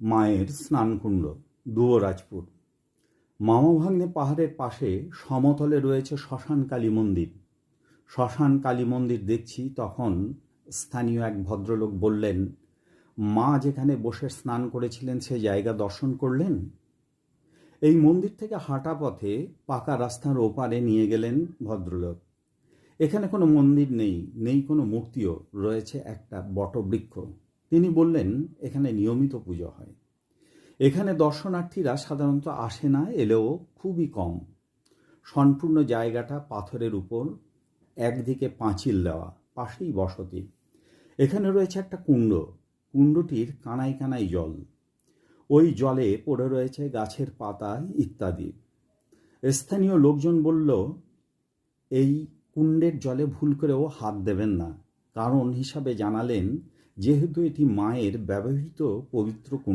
মায়ের স্নানকুণ্ড, দুবরাজপুর। মামাভাগ্নে পাহাড়ের পাশে সমতলে রয়েছে শ্মশান কালী মন্দির। শ্মশান কালী মন্দির দেখছি, তখন স্থানীয় এক ভদ্রলোক বললেন, মা যেখানে বসে স্নান করেছিলেন সে জায়গা দর্শন করলেন? এই মন্দির থেকে হাঁটা পথে পাকা রাস্তার ওপারে নিয়ে গেলেন ভদ্রলোক। এখানে কোনো মন্দির নেই, নেই কোনো মূর্তিও, রয়েছে একটা বটবৃক্ষ। তিনি বললেন, এখানে নিয়মিত পুজো হয়। এখানে দর্শনার্থীরা সাধারণত আসে না, এলেও খুবই কম। সম্পূর্ণ জায়গাটা পাথরের উপর, একদিকে পাঁচিল দেওয়া, পাশেই বসতি। এখানে রয়েছে একটা কুণ্ড, কুণ্ডটির কানায় কানায় জল। ওই জলে পড়ে রয়েছে গাছের পাতা ইত্যাদি। স্থানীয় লোকজন বলল, এই কুণ্ডের জলে ভুল করেও হাত দেবেন না। কারণ হিসাবে জানালেন, যেহেতু এটি মায়ের ব্যবহৃত পবিত্র কুণ্ড।